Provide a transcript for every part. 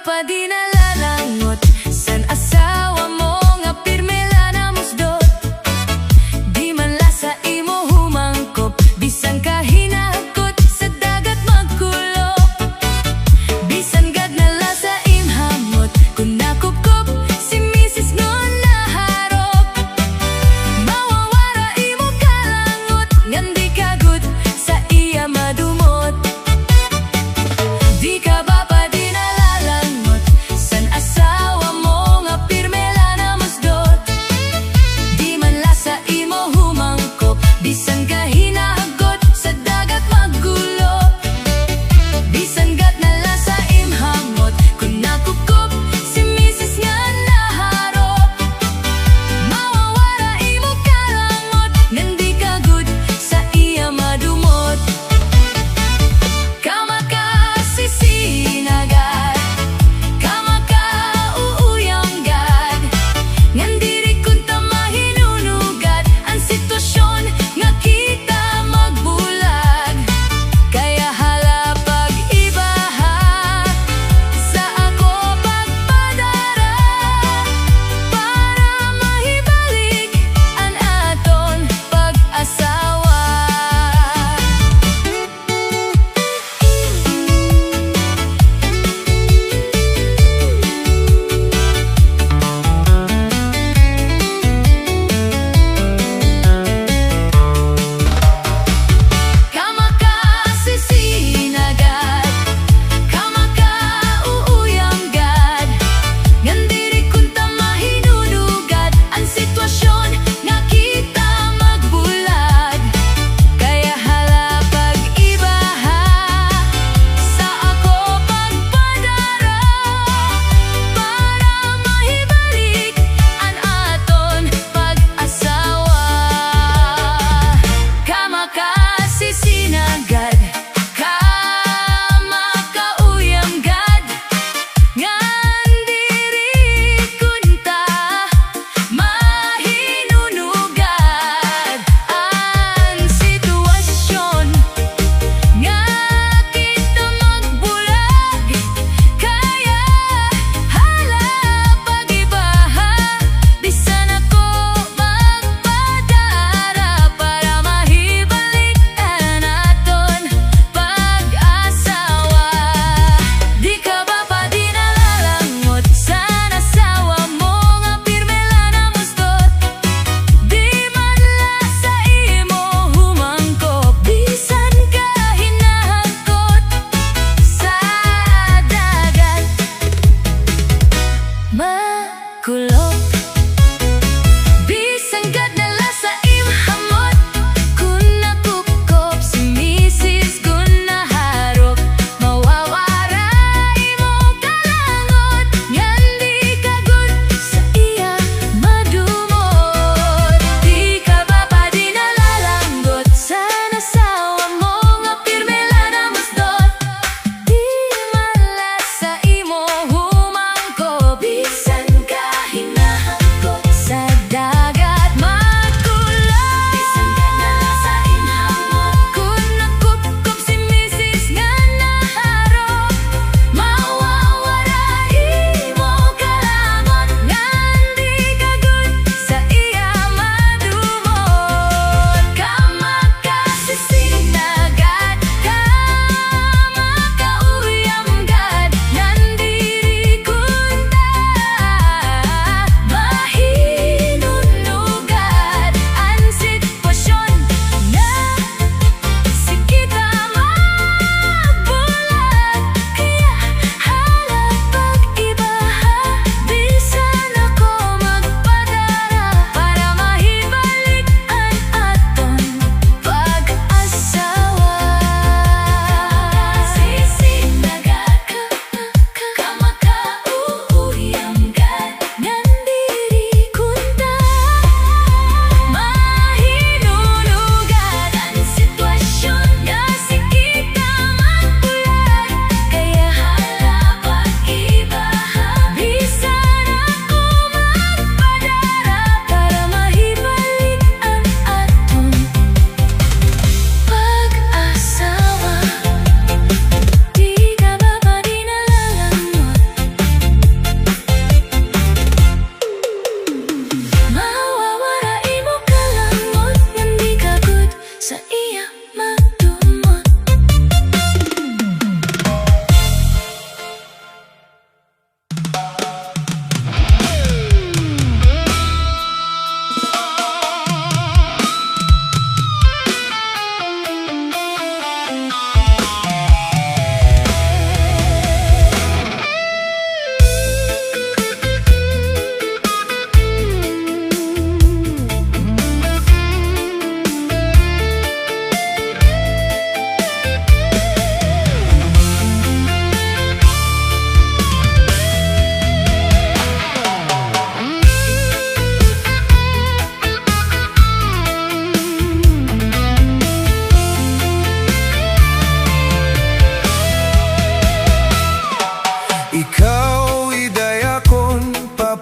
pa di nalalangot san asawa mo nga pirme la na musdot. Di man la sa imo humangkop bisan kahinagkot sa dagat magkulop. Bisan gad na la sa imhamot kung nakupkop si Mrs. ngon naharop. Mawawara imo kalangot ngan di kagut sa iya madumot. Di ka ba pa di nalalangot sa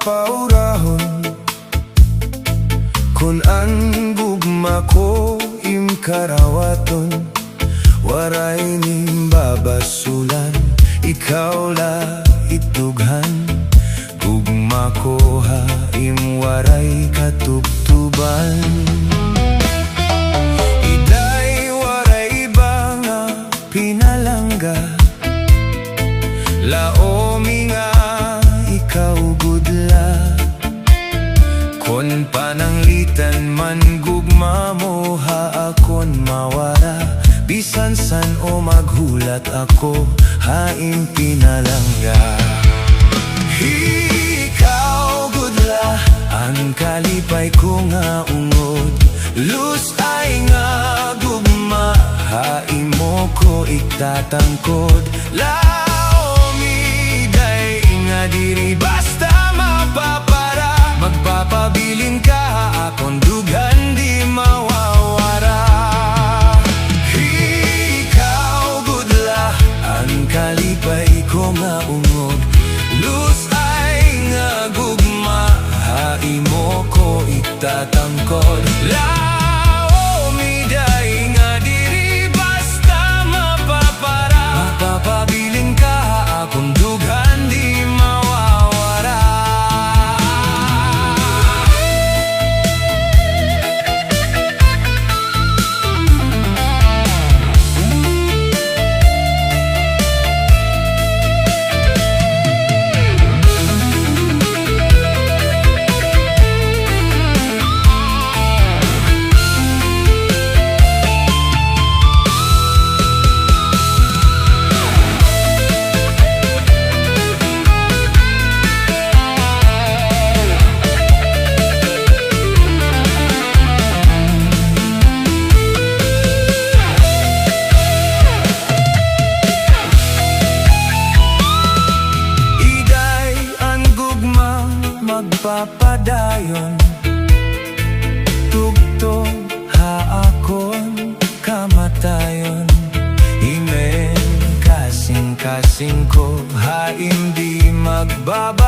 paurahon kun ang gugma ko imkarawaton waray nimbabasulan ikaw la itughan gugma ko ha imwaray katubtuban iday waray ba nga pinalangga laomi nga ikaw gudla kon pananglitan man gugma mo ha akon mawara bisan san o maghulat ako hain pinalangga ikaw gudla ang kalipay ko nga ungod lus ay nga gugma hain mo ko iktatangkod laomi day nga diri basta mapapara magpapabilin ka akong dugan di mawawara ikaw gudla ang kalipay ko nga ungod lus ay nga gugma haimo ko itatangkod laomi day nga diri basta mapapara magpapabilin ka akong dugan di mawawara magpapadayon tugtog haakon kamatayon imen kasing-kasing ko ha hindi magbaba